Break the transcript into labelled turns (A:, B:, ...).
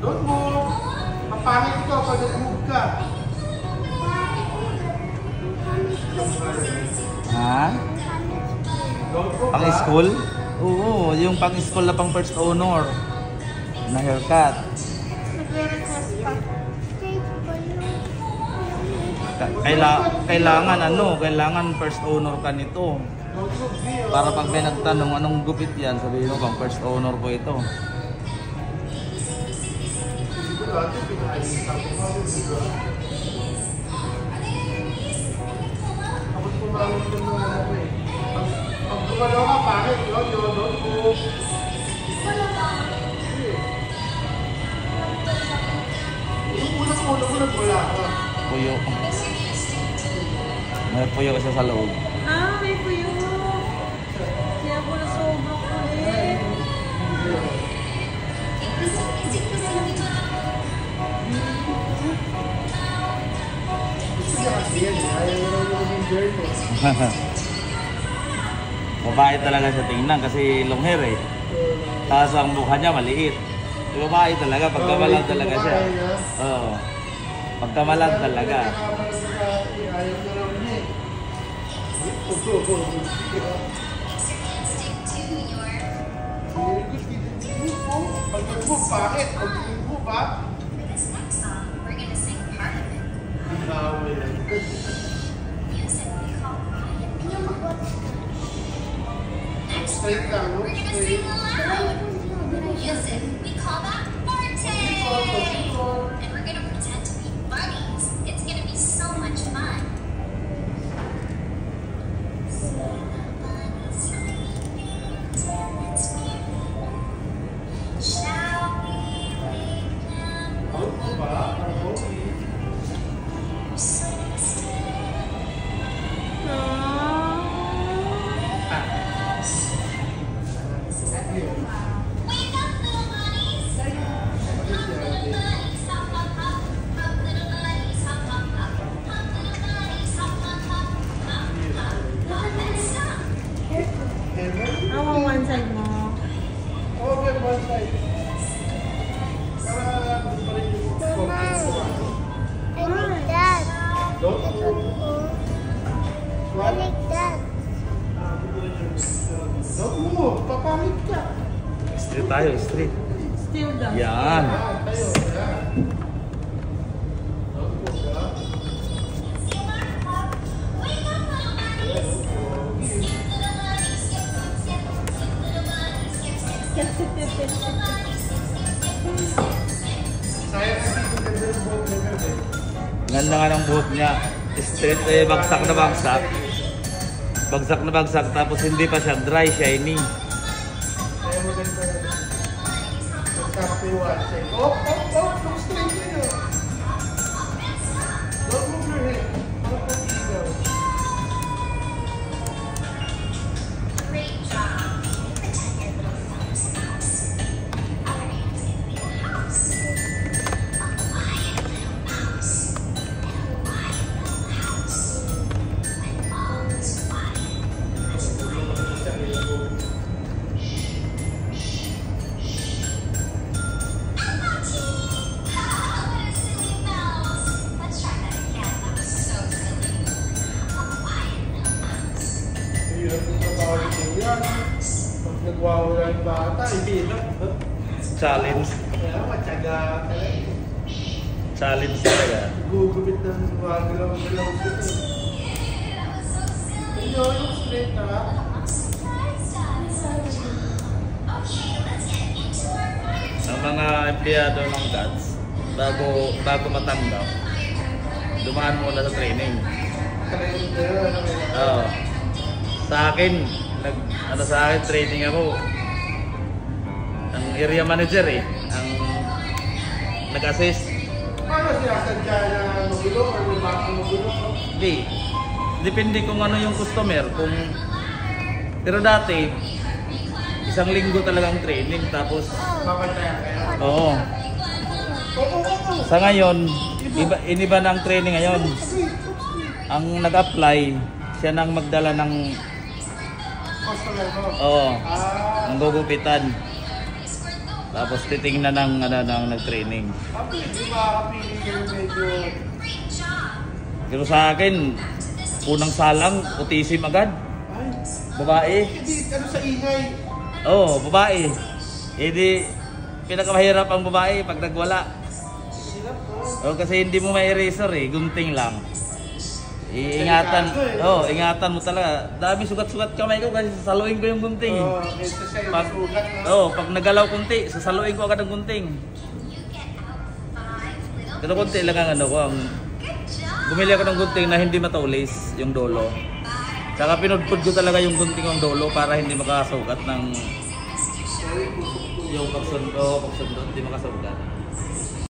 A: Don't move. Papangit ko pag nag-move ka.
B: Ha? Pang school? Oo, yung pang school na pang first honor na haircut. Kailangan first honor ka nito. Para pag may nagtanong anong gupit yan, sabihin mo pang first honor ko ito.
A: Pag gumalaw ka, pangit yun, don't move. Unang-unang wala ka.
B: Puyo. May puyo isa sa loob.
C: Ah, may puyo. Kaya po na sobrang kulit.
B: Babae talaga siya tingnan kasi long hair eh. Tapos ang mukha niya maliit. Babae talaga, pagkamalang talaga siya. Oo. Pagkamalang talaga.
A: Pag-move, bakit? Pag-move ba? Straight lang, no? Straight.
D: Music, we call that Forte! And we're gonna pretend to be buddies. It's gonna be so much fun. Shall we leave them? Wake up, little bunnies! Up, little bunnies, hop, hop, hop. Up, little bunnies, hop, hop, hop. Up, little bunnies, hop, hop, hop. Hop, hop, hop, and stop.
C: Ako, one side mo.
A: Okay, one side. Para pa rin yung focus.
E: I like that.
A: Don't move.
E: I like that.
A: Don't move. Papangit ka.
B: Straight tayo, straight.
C: Still down.
B: Yan.
A: Tayo. Don't move, ha?
D: It's the alarm clock. Wake up, little bunnies! Skip, little bunnies, skip, skip, skip, little bunnies, skip, skip, skip, skip, little bunnies, skip, skip, skip, skip, skip.
A: Sayang kasi kung ganda yung buhok niya ganda eh.
B: Ganda nga ng buhok niya. Straight eh, bagsak na bagsak. Bagsak na bagsak, tapos hindi pa siya dry, shiny.
A: Kaya maganda. Nagkakapiwan. Say, oh, look straight yun yun. Don't move your head. Don't pag-igaw.
D: Great job. Pretend your little thumb's mouse. Other hands can be the house. A quiet little mouse. And a quiet little house. When all is quiet. What a silly mouse. Let's try that again. That was so silly. A quiet little mouse.
A: Hirap yung trabaho nito yan. Pag nagwawala yung bata, hindi na.
B: Challenge.
A: Kaya matyaga talaga.
B: Challenge talaga.
A: Gugubit ng galaw-galaw dito.
D: That was so silly.
A: Ayun, look straight ha.
D: Little mouse surprised us. Okay, let's get into our fire
B: Ang mga empleyado ng CATS, bago matanggap, dumaan muna sa training.
A: Training na yun.
B: Oo. Sa akin, training ako. Ang area manager eh, ang nag-assist.
A: Paano sinasadya na magulo o may bakong magulo?
B: Hindi. Depende kung ano yung customer. Pero dati, isang linggo talagang training. Tapos,
A: Mapantayan kayo.
B: oo. Sa ngayon, iniba na ang training ngayon. Ang nag-apply, siya nang magdala ng
A: customer mo.
B: Oo.
A: Ah,
B: Ang gugupitan. Tapos titingnan ng nag-training.
A: hindi makakapili kayo medyo...
B: Pero sa akin, unang salang, utisim agad.
A: Ay,
B: Babae.
A: hindi, ano sa ingay?
B: Oo, babae. Eh di, pinakamahirap ang babae pag nagwala.
A: Hirap po.
B: O kasi hindi mo may eraser eh, gunting lang. Ingatan mo talaga. Dami sugat-sugat kamay ko kasi sasaluin ko yung gunting.
A: Oo, ito siya yung
B: Pag,
A: sugat na.
B: pag nagalaw kunti, sasaluin ko agad ang gunting. Pero kunti lang ang ano ko, bumili ako ng gunting na hindi matulis yung dolo. Saka pinudpud ko talaga yung gunting ng dolo para hindi makasugat ng yung pagsundot, hindi makasugat.